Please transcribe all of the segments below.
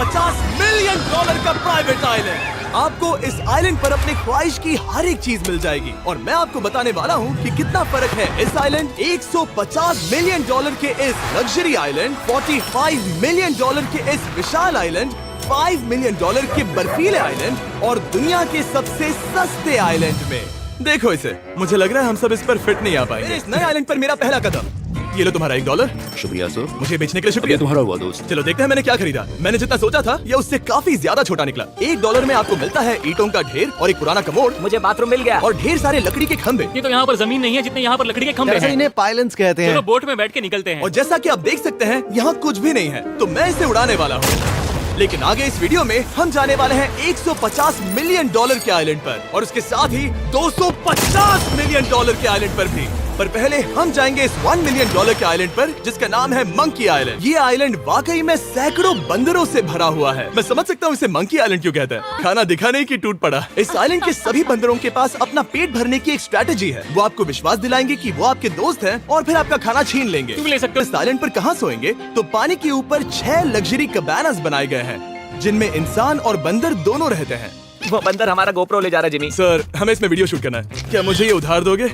$150 million का private island. आपको इस आइलैंड पर अपनी ख्वाहिश की हर एक चीज मिल जाएगी और मैं आपको बताने वाला हूँ कि कितना फर्क है इस आइलैंड, $150 मिलियन के इस लग्जरी आइलैंड, $45 मिलियन के इस विशाल आइलैंड, $5 मिलियन के बर्फीले आइलैंड और दुनिया के सबसे सस्ते आइलैंड में। देखो इसे, मुझे लग रहा है हम सब इस पर फिट नहीं आ पाएंगे। इस नए आइलैंड पर मेरा पहला कदम। ये लो तुम्हारा $1। शुक्रिया सर। मुझे बेचने के लिए शुक्रिया। तुम्हारा हुआ दोस्त। चलो देखते हैं मैंने क्या खरीदा। मैंने जितना सोचा था ये उससे काफी ज्यादा छोटा निकला। $1 में आपको मिलता है ईंटों का ढेर और एक पुराना कमोड। मुझे बाथरूम मिल गया और ढेर सारे लकड़ी के खंभे। ये तो यहाँ पर जमीन नहीं है जितने यहाँ पर लकड़ी के खंभे हैं। इन्हें पाइलन्स कहते हैं। चलो बोट में बैठ के निकलते हैं। और जैसा कि आप देख सकते हैं यहाँ कुछ भी नहीं है, तो मैं इसे उड़ाने वाला हूँ। लेकिन आगे इस वीडियो में हम जाने वाले हैं $150 मिलियन के आइलैंड पर और उसके साथ ही $250 मिलियन के आइलैंड पर भी। पर पहले हम जाएंगे इस $1 मिलियन के आइलैंड पर जिसका नाम है मंकी आइलैंड। ये आइलैंड वाकई में सैकड़ों बंदरों से भरा हुआ है। मैं समझ सकता हूँ इसे मंकी आइलैंड क्यों कहते हैं। खाना दिखाने की टूट पड़ा। इस आइलैंड के सभी बंदरों के पास अपना पेट भरने की एक स्ट्रैटेजी है। वो आपको विश्वास दिलाएंगे कि वो आपके दोस्त हैं और फिर आपका खाना छीन लेंगे। तुम ले सकते हो। इस आइलैंड पर कहाँ सोएंगे? तो पानी के ऊपर 6 लग्जरी कबानास बनाए गए हैं जिनमें इंसान और बंदर दोनों रहते हैं। वो बंदर हमारा गोप्रो ले जा रहा है जिमी। सर, हमें इसमें वीडियो शूट करना है। क्या मुझे ये उधार दोगे?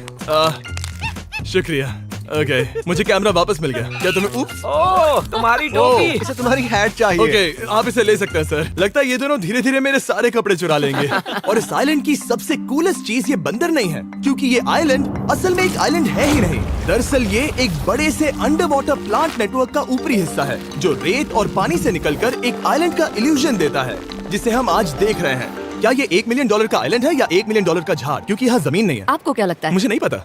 शुक्रिया। ओके, मुझे कैमरा वापस मिल गया। क्या तुम्हें ओह, तुम्हारी टोपी। इसे तुम्हारी हैट चाहिए। ओके, आप इसे ले सकते हैं सर। लगता है ये दोनों धीरे धीरे मेरे सारे कपड़े चुरा लेंगे। और इस आइलैंड की सबसे कूलेस्ट चीज ये बंदर नहीं है, क्योंकि ये आइलैंड असल में एक आइलैंड है ही नहीं। दरअसल ये एक बड़े से अंडर वाटर प्लांट नेटवर्क का ऊपरी हिस्सा है जो रेत और पानी से निकलकर एक आइलैंड का इल्यूजन देता है जिसे हम आज देख रहे हैं। क्या ये $1 मिलियन का आइलैंड है या $1 मिलियन का झाड़? क्योंकि यहाँ जमीन नहीं है। आपको क्या लगता है? मुझे नहीं पता।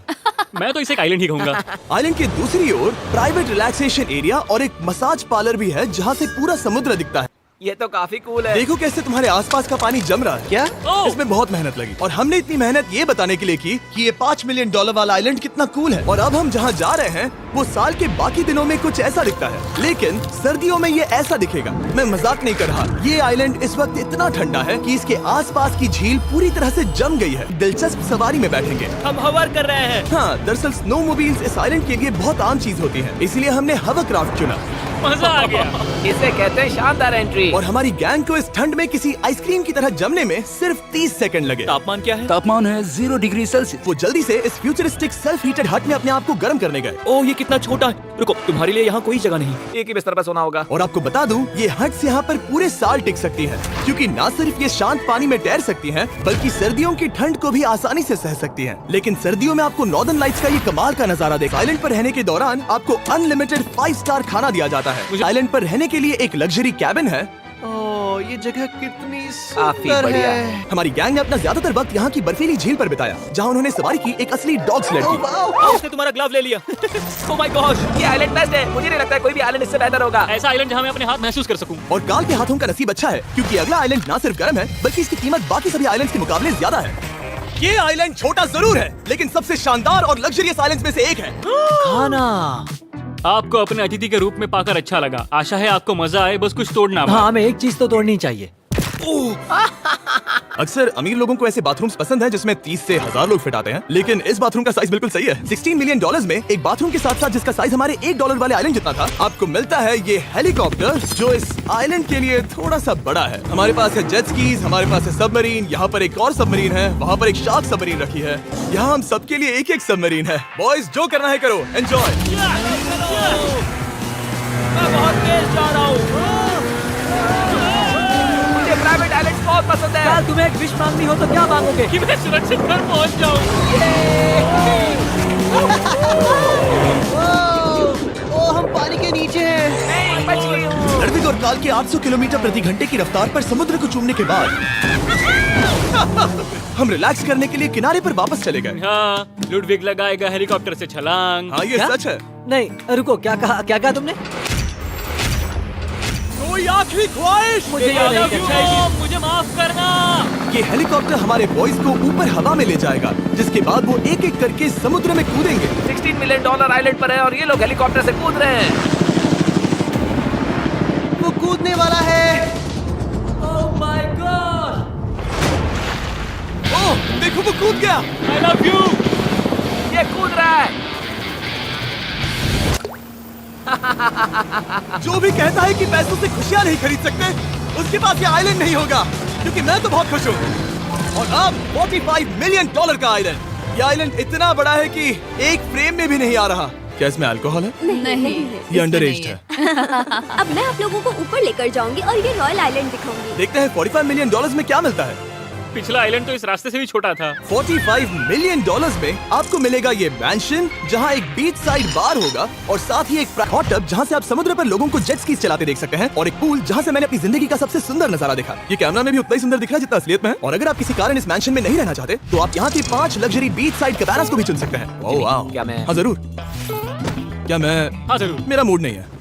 मैं तो इसे एक आइलैंड ही कहूंगा। आइलैंड के दूसरी ओर प्राइवेट रिलैक्सेशन एरिया और एक मसाज पार्लर भी है जहाँ से पूरा समुद्र दिखता है। ये तो काफी कूल है। देखो कैसे तुम्हारे आसपास का पानी जम रहा है। क्या? इसमें बहुत मेहनत लगी और हमने इतनी मेहनत ये बताने के लिए की कि ये $5 मिलियन वाला आइलैंड कितना कूल है। और अब हम जहाँ जा रहे हैं वो साल के बाकी दिनों में कुछ ऐसा दिखता है, लेकिन सर्दियों में ये ऐसा दिखेगा। मैं मजाक नहीं कर रहा। ये आइलैंड इस वक्त इतना ठंडा है कि इसके आसपास की झील पूरी तरह से जम गई है। दिलचस्प सवारी में बैठेंगे। हम हवर कर रहे हैं। हाँ, दरअसल स्नोमोबाइल्स इस आइलैंड के लिए बहुत आम चीज होती है, इसलिए हमने हवरक्राफ्ट चुना। मजा आ गया। इसे कहते हैं शानदार एंट्री। और हमारी गैंग को इस ठंड में किसी आइसक्रीम की तरह जमने में सिर्फ 30 सेकंड लगे। तापमान क्या है? तापमान है 0 डिग्री सेल्सियस। वो जल्दी से इस फ्यूचरिस्टिक सेल्फ हीटेड हट में अपने आप को गर्म करने गए। ओह, ये कितना छोटा है। रुको, तुम्हारे लिए यहाँ कोई जगह नहीं। एक ही बिस्तर पर सोना होगा। और आपको बता दूं, ये हट्स यहाँ पर पूरे साल टिक सकती हैं, क्योंकि न सिर्फ ये शांत पानी में तैर सकती हैं, बल्कि सर्दियों की ठंड को भी आसानी से सह सकती हैं। लेकिन सर्दियों में आपको नॉर्दर्न लाइट्स का ये कमाल का नजारा देखा। आइलैंड पर रहने के दौरान आपको अनलिमिटेड 5 स्टार खाना दिया जाता है। आइलैंड पर रहने के लिए एक लग्जरी कैबिन है। ओह, ये जगह कितनी काफी सुंदर बढ़िया है। है। हमारी गैंग ने अपना ज्यादातर वक्त यहाँ की बर्फीली झील पर बिताया, जहाँ उन्होंने सवारी की एक असली डॉग स्लेड की। उसने तुम्हारा ग्लव ले लिया। ओह माय गॉश, ये आइलैंड बेस्ट है। मुझे नहीं लगता है कोई भी आइलैंड इससे बेहतर होगा। ऐसा आइलैंड जहाँ मैं अपने हाथ महसूस कर सकूं। और काल के हाथों का नसीब अच्छा है, क्योंकि अगला आइलैंड न सिर्फ गर्म है, बल्कि इसकी कीमत बाकी सभी आइलैंड्स के मुकाबले ज्यादा है। ये आइलैंड छोटा जरूर है, लेकिन सबसे शानदार और लग्जरियस आइलैंड्स में से एक है। खाना। आपको अपने अतिथि के रूप में पाकर अच्छा लगा। आशा है आपको मजा आए, बस कुछ तोड़ना। हाँ, हमें एक चीज तो तोड़नी चाहिए। अक्सर अमीर लोगों को ऐसे बाथरूम्स पसंद हैं जिसमें 30 से 1000 लोग फिट आते हैं, लेकिन इस बाथरूम का साइज बिल्कुल सही है। $16 मिलियन में एक बाथरूम के साथ साथ जिसका साइज हमारे $1 वाले आइलैंड जितना था, आपको मिलता है ये हेलीकॉप्टर जो इस आइलैंड के लिए थोड़ा सा बड़ा है। हमारे पास है जेट स्कीज, हमारे पास है सबमरीन, यहाँ पर एक और सबमरीन है, वहाँ पर एक शार्क सबमरीन रखी है। यहाँ हम सबके लिए एक एक सबमरीन है। बॉयज, जो करना है करो, एंजॉय। मैं बहुत तेज जा रहा हूँ। मुझे प्राइवेट आइलैंड बहुत पसंद है। तुम्हें एक विश मांगनी हो तो क्या मांगोगे? कि मैं सुरक्षित घर पहुंच जाऊं। ओह, हम पानी के नीचे हैं। नहीं, बच गई हूँ। रणवीर और काल के 800 किलोमीटर प्रति घंटे की रफ्तार पर समुद्र को चूमने के बाद हम रिलैक्स करने के लिए किनारे पर वापस चले गए। हाँ, लुडविग लगाएगा हेलीकॉप्टर से छलांग। हाँ, ये क्या? सच है। नहीं, रुको, क्या कहा तुमने? कोई आखिरी ख्वाहिश? मुझे ये नहीं करना चाहिए। मुझे माफ करना। ये हेलीकॉप्टर हमारे बॉयज को ऊपर हवा में ले जाएगा, जिसके बाद वो एक एक करके समुद्र में कूदेंगे। $16 मिलियन आइलैंड पर है और ये लोग हेलीकॉप्टर से कूद रहे हैं। वो कूदने वाला है। Oh my God! ओह, देखो वो कूद गया। I love you। ये कूद रहा है। जो भी कहता है कि पैसों से खुशियां नहीं खरीद सकते, उसके पास ये आइलैंड नहीं होगा, क्योंकि मैं तो बहुत खुश हूँ। और अब $45 मिलियन का आइलैंड। ये आइलैंड इतना बड़ा है कि एक फ्रेम में भी नहीं आ रहा। क्या इसमें अल्कोहल है? नहीं ये अंडरएज्ड है। अब मैं आप लोगों को ऊपर लेकर जाऊंगी और ये रॉयल आइलैंड दिखाऊंगी। देखते हैं $45 मिलियन में क्या मिलता है। पिछला आइलैंड तो इस रास्ते से भी छोटा था। $45 मिलियन में आपको मिलेगा ये मैंशन, जहाँ एक बीच साइड बार होगा और साथ ही एक हॉट टब जहाँ से आप समुद्र पर लोगों को जेट स्कीज चलाते देख सकते हैं, और एक पूल जहाँ से मैंने अपनी जिंदगी का सबसे सुंदर नजारा देखा। ये कैमरा में भी उतना ही सुंदर दिख रहा है जितना असलियत में है। और अगर आप किसी कारण इस मैंशन में नहीं रहना चाहते तो आप यहाँ की 5 लग्जरी बीच साइड कैबानास को भी चुन सकते हैं। ओह वाह। क्या मैं- हाँ जरूर। क्या मैं? हाँ जरूर। मेरा मूड नहीं है,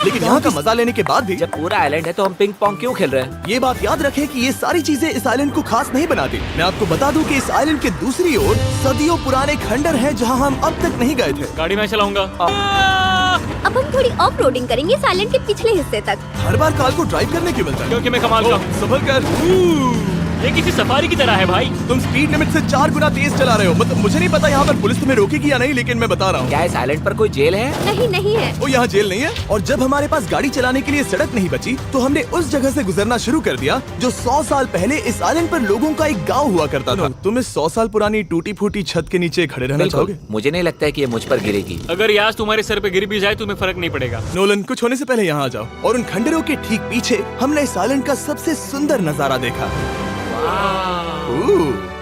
लेकिन यहाँ का मजा लेने के बाद भी जब पूरा आइलैंड है तो हम पिंग पोंग क्यों खेल रहे हैं? ये बात याद रखें कि ये सारी चीजें इस आइलैंड को खास नहीं बनाती। मैं आपको बता दूं कि इस आइलैंड के दूसरी ओर सदियों पुराने खंडर हैं जहां हम अब तक नहीं गए थे। गाड़ी मैं चलाऊंगा। अब हम थोड़ी ऑफ रोडिंग करेंगे इस आइलैंड के पिछले हिस्से तक। हर बार कार को ड्राइव करने क्यों मिलता है? क्योंकि मैं कमाल का हूँ। संभल कर। ये किसी सफारी की तरह है भाई। तुम स्पीड लिमिट से 4 गुना तेज चला रहे हो। मतलब मुझे नहीं पता यहाँ पर पुलिस तुम्हें रोकेगी या नहीं, लेकिन मैं बता रहा हूँ। क्या इस आइलैंड पर कोई जेल है? नहीं नहीं है। वो यहाँ जेल नहीं है। और जब हमारे पास गाड़ी चलाने के लिए सड़क नहीं बची तो हमने उस जगह से गुजरना शुरू कर दिया जो 100 साल पहले इस आइलैंड पर लोगों का एक गाँव हुआ करता था। तुम इस 100 साल पुरानी टूटी फूटी छत के नीचे खड़े रहना बिल्कुल। चाहोगे? मुझे नहीं लगता है कि ये मुझ पर गिरेगी। अगर ये आज तुम्हारे सर पे गिर भी जाए तुम्हें फर्क नहीं पड़ेगा। नोलन, कुछ होने से पहले यहाँ आ जाओ। और उन खंडरों के ठीक पीछे हमने इस आइलैंड का सबसे सुंदर नजारा देखा।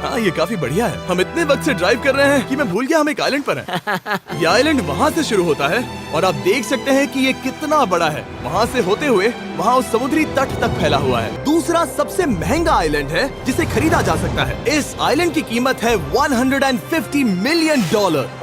हाँ, ये काफी बढ़िया है। हम इतने वक्त से ड्राइव कर रहे हैं कि मैं भूल गया हम एक आइलैंड पर हैं। ये आइलैंड वहाँ से शुरू होता है और आप देख सकते हैं कि ये कितना बड़ा है। वहाँ से होते हुए वहाँ उस समुद्री तट तक फैला हुआ है। दूसरा सबसे महंगा आइलैंड है जिसे खरीदा जा सकता है। इस आइलैंड की कीमत है $150 मिलियन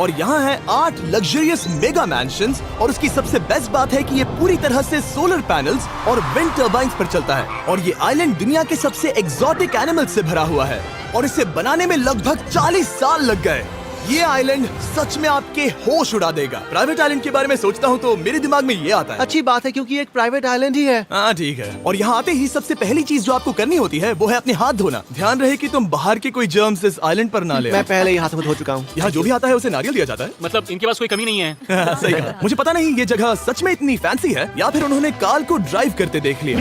और यहाँ है 8 लग्जरियस मेगा मैंशंस। और उसकी सबसे बेस्ट बात है कि ये पूरी तरह से सोलर पैनल्स और विंड टर्बाइन्स पर चलता है। और ये आइलैंड दुनिया के सबसे एक्सोटिक एनिमल्स से भरा हुआ है और इसे बनाने में लगभग 40 साल लग गए। ये आइलैंड सच में आपके होश उड़ा देगा। प्राइवेट आइलैंड के बारे में सोचता हूँ तो मेरे दिमाग में ये आता है। अच्छी बात है क्योंकि ये एक प्राइवेट आइलैंड ही है। हाँ ठीक है। और यहाँ आते ही सबसे पहली चीज जो आपको करनी होती है वो है अपने हाथ धोना। ध्यान रहे कि तुम बाहर के कोई जर्म्स इस आइलैंड पर ना ले। मैं पहले ही हाथ धो चुका हूँ। यहाँ जो भी आता है उसे नारियल दिया जाता है। मतलब इनके पास कोई कमी नहीं है। सही कहा। मुझे पता नहीं ये जगह सच में इतनी फैंसी है या फिर उन्होंने कार को ड्राइव करते देख लिया,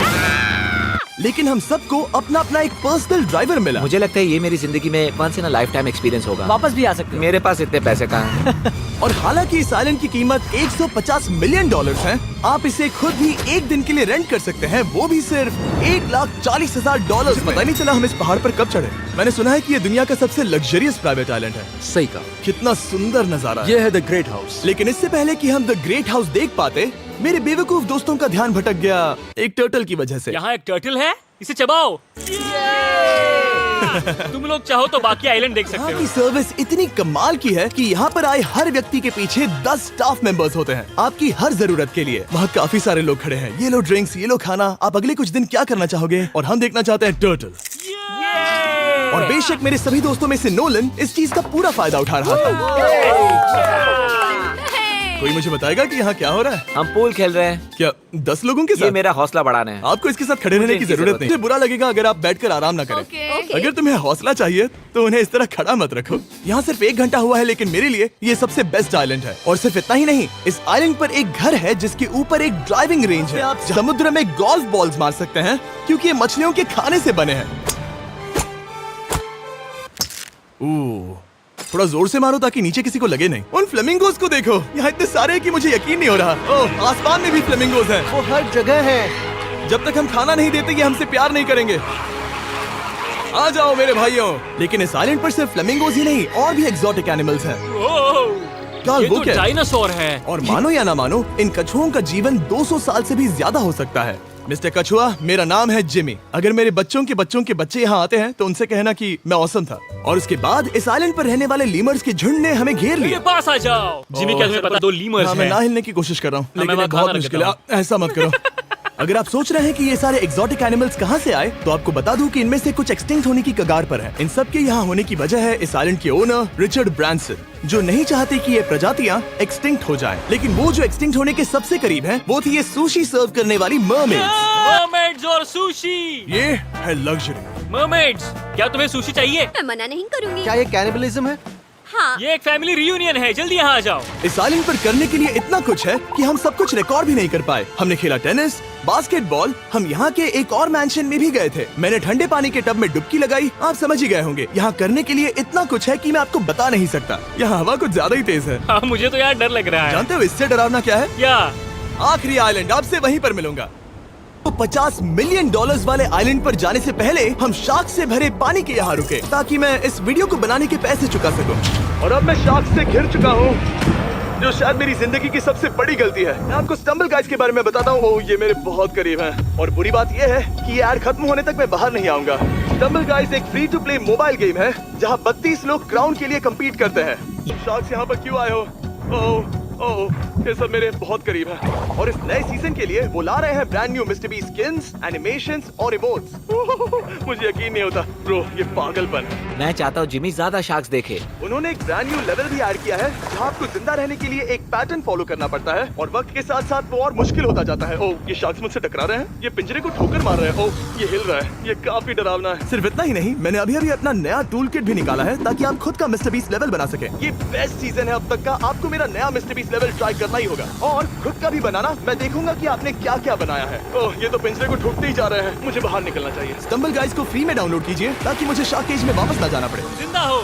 लेकिन हम सबको अपना अपना एक पर्सनल ड्राइवर मिला। मुझे लगता है ये मेरी जिंदगी में once in a lifetime experience होगा। वापस भी आ सकते हैं। मेरे पास इतने पैसे कहाँ हैं? और हालांकि इस आइलैंड की कीमत $150 मिलियन है, आप इसे खुद भी एक दिन के लिए रेंट कर सकते हैं, वो भी सिर्फ $1,40,000। पता ही नहीं चला हम इस पहाड़ पर कब चढ़े। मैंने सुना है कि ये दुनिया का सबसे लग्जरियस प्राइवेट आइलैंड है। सही कहा। कितना सुंदर नजारा है। ये है द ग्रेट हाउस। लेकिन इससे पहले कि हम द ग्रेट हाउस देख पाते, मेरे बेवकूफ दोस्तों का ध्यान भटक गया एक टर्टल की वजह से। यहाँ एक टर्टल है, इसे चबाओ। तुम लोग चाहो तो बाकी आइलैंड देख सकते यहाँ हो। की सर्विस इतनी कमाल की है कि यहाँ पर आए हर व्यक्ति के पीछे 10 स्टाफ मेंबर्स होते हैं आपकी हर जरूरत के लिए। वहाँ काफी सारे लोग खड़े हैं। ये लो ड्रिंक्स, ये लो खाना। आप अगले कुछ दिन क्या करना चाहोगे? और हम देखना चाहते हैं टर्टल। और बेशक मेरे सभी दोस्तों में से नोलन इस चीज का पूरा फायदा उठा रहा था। कोई मुझे बताएगा कि यहाँ क्या हो रहा है? हम पूल खेल रहे हैं। क्या 10 लोगों के ये साथ? मेरा हौसला बढ़ाना है। आपको इसके साथ खड़े रहने की इनकी जरूरत जरूरत नहीं। मुझे बुरा लगेगा अगर आप बैठकर आराम ना करें। ओके। अगर तुम्हें हौसला चाहिए तो उन्हें इस तरह खड़ा मत रखो। यहाँ सिर्फ 1 घंटा हुआ है, लेकिन मेरे लिए ये सबसे बेस्ट आइलैंड है। और सिर्फ इतना ही नहीं, इस आइलैंड पर एक घर है जिसके ऊपर एक ड्राइविंग रेंज है। आप समुद्र में गोल्फ बॉल्स मार सकते हैं क्योंकि ये मछलियों के खाने से बने हैं। थोड़ा जोर से मारो ताकि नीचे किसी को लगे नहीं। उन फ्लेमिंगोज को देखो, यहाँ इतने सारे हैं कि मुझे यकीन नहीं हो रहा। ओह, आसमान में भी फ्लेमिंगोज हैं। वो हर जगह है। जब तक हम खाना नहीं देते ये हमसे प्यार नहीं करेंगे। आ जाओ मेरे भाइयों। लेकिन इस आइलैंड पर सिर्फ फ्लेमिंगोज ही नहीं, और भी एक्सोटिक एनिमल्स हैं। क्या ये वो तो क्या? डायनासोर है। और मानो या ना मानो, इन कछुओं का जीवन 200 साल से भी ज्यादा हो सकता है। मिस्टर कछुआ, मेरा नाम है जिमी। अगर मेरे बच्चों के बच्चे यहाँ आते हैं तो उनसे कहना कि मैं औसम था। और उसके बाद इस आइलैंड पर रहने वाले लीमर्स के झुंड ने हमें घेर मेरे लिया। पास आ जाओ। जिमी, क्या तुम्हें पता 2 लीमर्स हाँ, मैं हैं? ना हिलने की कोशिश कर रहा हूँ, मैं लेकिन ये वहाँ बहुत खाना मुश्किल है। रखता ऐसा मत करो। अगर आप सोच रहे हैं कि ये सारे एक्सोटिक एनिमल्स कहाँ से आए, तो आपको बता दूं कि इनमें से कुछ एक्सटिंक्ट होने की कगार पर हैं। इन सब के यहाँ होने की वजह है इस आइलैंड के ओनर रिचर्ड ब्रांसन, जो नहीं चाहते कि ये प्रजातियाँ एक्सटिंक्ट हो जाएं। लेकिन वो जो एक्सटिंक्ट होने के सबसे करीब हैं, वो थी ये सुशी सर्व करने वाली मरमेड्स। मरमेड्स और सुशी। ये है लग्जरी। मरमेड्स, क्या तुम्हें सुशी चाहिए? मैं मना नहीं करूंगी। क्या ये कैनिबलिज्म है? हाँ। ये एक फैमिली रियूनियन है, जल्दी यहाँ आ जाओ। इस आइलैंड पर करने के लिए इतना कुछ है कि हम सब कुछ रिकॉर्ड भी नहीं कर पाए। हमने खेला टेनिस, बास्केटबॉल, हम यहाँ के एक और मैंशन में भी गए थे। मैंने ठंडे पानी के टब में डुबकी लगाई, आप समझ ही गए होंगे। यहाँ करने के लिए इतना कुछ है कि मैं आपको बता नहीं सकता। यहाँ हवा कुछ ज्यादा ही तेज है। हाँ, मुझे तो यार डर लग रहा है। जानते हो इससे डरावना क्या है? क्या? आखिरी आइलैंड, आपसे वहीं पर मिलूंगा। तो $50 मिलियन वाले आइलैंड पर जाने से पहले हम शार्क से भरे पानी के यहाँ रुके ताकि मैं इस वीडियो को बनाने के पैसे चुका सकूं। और अब मैं शार्क से घिर चुका हूँ, जो शायद मेरी जिंदगी की सबसे बड़ी गलती है। मैं आपको स्टम्बल गाइज के बारे में बताता हूँ। ओह, ये मेरे बहुत करीब हैं। और बुरी बात ये है कि ये ऐड खत्म होने तक मैं बाहर नहीं आऊंगा। स्टम्बल गाइज एक free to play mobile game है जहाँ 32 लोग क्राउन के लिए कम्पीट करते हैं। शार्क्स यहाँ पर क्यों आए हो? ओह, ये सब मेरे बहुत करीब है। और इस नए सीजन के लिए वो ला रहे हैं brand new mister beast skins, animations और इमोट्स। मुझे यकीन नहीं होता ब्रो, ये पागलपन। मैं चाहता हूँ जिमी ज्यादा शार्क्स देखे। उन्होंने एक ब्रांड न्यू लेवल भी ऐड किया है जहाँ आपको जिंदा रहने के लिए एक पैटर्न फॉलो करना पड़ता है और वक्त के साथ साथ वो और मुश्किल होता जाता है। ओह, ये शार्क्स मुझसे टकरा रहे हैं, ये पिंजरे को ठोकर मार रहे हैं। ओह, ये हिल रहा है, ये काफी डरावना है। सिर्फ इतना ही नहीं, मैंने अभी अपना नया टूल किट भी निकाला है ताकि आप खुद का मिस्टर बीस्ट लेवल बना सके। ये बेस्ट सीजन है अब तक का। आपको मेरा नया मिस्टर बीस्ट लेवल ट्राई करना ही होगा और खुद का भी बनाना। मैं देखूंगा कि आपने क्या क्या बनाया है। ओह, ये तो पिंजरे को ठोकते ही जा रहे हैं। मुझे बाहर निकलना चाहिए। स्टम्बल गाइज को फ्री में डाउनलोड कीजिए ताकि मुझे शार्क केज में वापस ना जाना पड़े। जिंदा हो।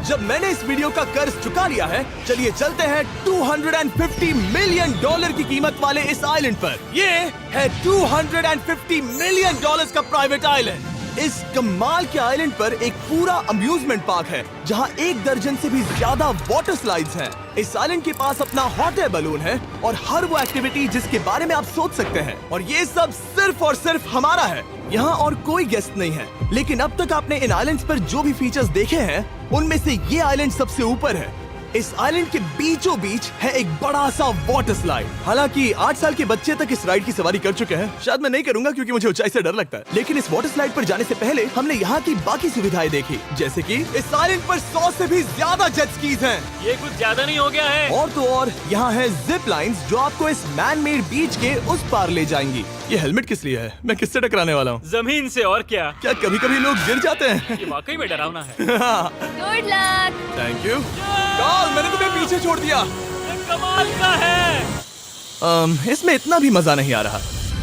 जब मैंने इस वीडियो का कर्ज चुका लिया है, चलिए चलते हैं $250 मिलियन की कीमत वाले इस आइलैंड पर। ये है $250 मिलियन का प्राइवेट आइलैंड। इस कमाल के आइलैंड पर एक पूरा अम्यूजमेंट पार्क है जहां 1 दर्जन से भी ज्यादा वाटर स्लाइड्स हैं। इस आइलैंड के पास अपना हॉट एयर बलून है और हर वो एक्टिविटी जिसके बारे में आप सोच सकते हैं। और ये सब सिर्फ और सिर्फ हमारा है। यहाँ और कोई गेस्ट नहीं है। लेकिन अब तक आपने इन आइलैंड्स पर जो भी फीचर्स देखे हैं, उनमें से ये आइलैंड सबसे ऊपर है। इस आइलैंड के बीचों बीच है एक बड़ा सा वाटर स्लाइड। हालांकि 8 साल के बच्चे तक इस राइड की सवारी कर चुके हैं। शायद मैं नहीं करूंगा क्योंकि मुझे ऊंचाई से डर लगता है। लेकिन इस वाटर स्लाइड पर जाने से पहले हमने यहाँ की बाकी सुविधाएं देखी, जैसे कि इस आइलैंड पर 100 से भी ज्यादा जेट स्कीज हैं। ये कुछ ज्यादा नहीं हो गया है? और तो और यहाँ है जिप लाइन्स जो आपको इस मैन मेड बीच के उस पार ले जाएंगी। ये हेलमेट किस लिए है? मैं किससे टकराने वाला हूँ? जमीन से। और क्या? क्या कभी कभी लोग गिर जाते हैं? ये वाकई में डरावना है। Good luck. Thank you. Carl, मैंने तुम्हें पीछे छोड़ दिया। ये कमाल का है। इसमें इतना भी मजा नहीं आ रहा।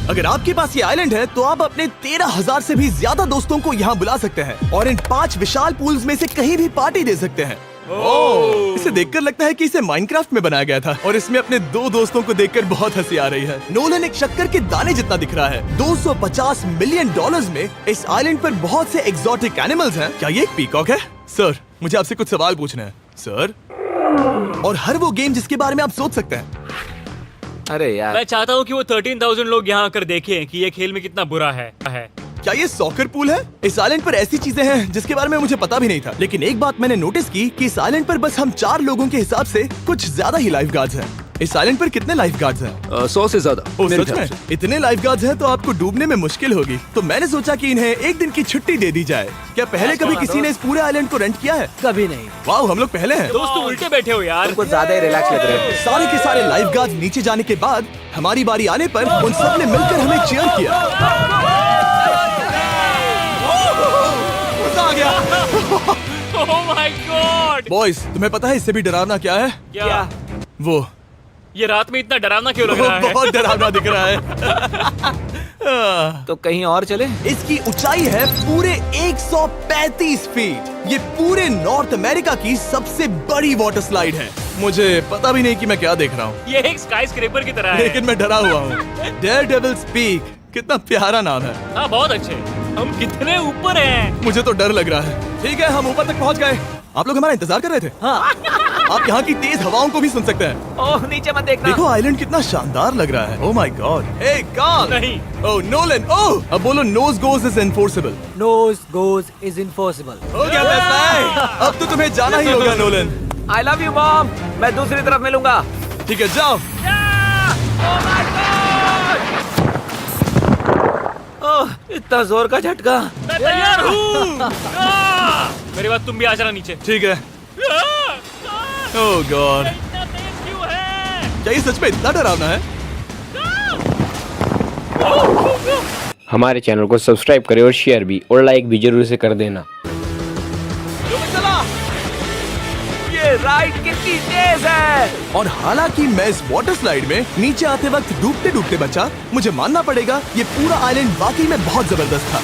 अगर आपके पास ये आइलैंड है तो आप अपने 13,000 से भी ज्यादा दोस्तों को यहाँ बुला सकते हैं और इन 5 विशाल पूल्स में से कहीं भी पार्टी दे सकते हैं। ओह, इसे देखकर लगता है कि इसे माइनक्राफ्ट में बनाया गया था और इसमें अपने 2 दोस्तों को देखकर बहुत हंसी आ रही है। नोलन एक शक्कर के दाने जितना दिख रहा है। $250 मिलियन में इस आइलैंड पर बहुत से एक्सोटिक एनिमल्स हैं। क्या ये एक पीकॉक है? सर, मुझे आपसे कुछ सवाल पूछना है सर। और हर वो गेम जिसके बारे में आप सोच सकते हैं। अरे यार, मैं चाहता हूँ कि वो 13,000 लोग यहाँ आकर देखें कि ये खेल में कितना बुरा है। क्या ये सॉकर पूल है? इस आइलैंड पर ऐसी चीजें हैं जिसके बारे में मुझे पता भी नहीं था। लेकिन एक बात मैंने नोटिस की कि इस आइलैंड पर बस हम 4 लोगों के हिसाब से कुछ ज्यादा ही लाइफ गार्ड्स हैं। इस आइलैंड पर कितने लाइफ गार्ड्स हैं? 100 से ज्यादा। ओ, मेरे सच ख्याल में? से। इतने लाइफ गार्ड्स हैं तो आपको डूबने में मुश्किल होगी। तो मैंने सोचा कि इन्हें एक दिन की छुट्टी दे दी जाए। क्या पहले कभी किसी ने इस पूरे आइलैंड को रेंट किया है? कभी नहीं। वाह, हम लोग पहले हैं। दोस्त तुम उल्टे बैठे हो यार। कुछ ज्यादा ही रिलैक्स लग रहे हो। सारे के सारे लाइफ गार्ड्स नीचे जाने के बाद हमारी बारी आने पर उन सब ने मिलकर हमें चीयर किया। मजा आ गया। ओह माय गॉड। बॉयज, तुम्हें पता है इससे भी डरावना क्या है? क्या? वो ये रात में इतना डरावना क्यों लग रहा है? बहुत डरावना दिख रहा है। तो कहीं और चले? इसकी ऊंचाई है पूरे 135 फीट। ये पूरे नॉर्थ अमेरिका की सबसे बड़ी वाटर स्लाइड है। मुझे पता भी नहीं कि मैं क्या देख रहा हूँ। ये एक स्काई स्क्रैपर की तरह है। लेकिन मैं डरा हुआ हूँ। डेयरडेविल्स पीक, कितना प्यारा नाम है। हाँ, बहुत अच्छे। हम कितने ऊपर हैं। मुझे तो डर लग रहा है। ठीक है, हम ऊपर तक पहुँच गए। आप लोग हमारा इंतजार कर रहे थे? हाँ। आप यहाँ की तेज हवाओं को भी सुन सकते हैं। ओह, नीचे मत देखना। देखो आइलैंड कितना शानदार लग रहा है। Oh my God. Hey Carl. नहीं। Oh Nolan. ओह, अब बोलो nose goes is enforceable. Nose goes is enforceable. हो गया फैसला। अब तो तुम्हें जाना ही होगा Nolan. I love you mom. मैं दूसरी तरफ मिलूंगा। ठीक है, जाओ। ओह, इतना जोर का झटका। मैं तैयार हूँ। मेरे बाद तुम भी आ जाना नीचे। ठीक है। ओह गॉड, इतना तेज क्यों है? क्या ये सच में इतना डरावना है? हमारे चैनल को सब्सक्राइब करें और शेयर भी और लाइक भी जरूर से कर देना। चला। राइड कितनी तेज है। और हालांकि मैं इस वाटर स्लाइड में नीचे आते वक्त डूबते डूबते बचा, मुझे मानना पड़ेगा ये पूरा आइलैंड वाकई में बहुत जबरदस्त था।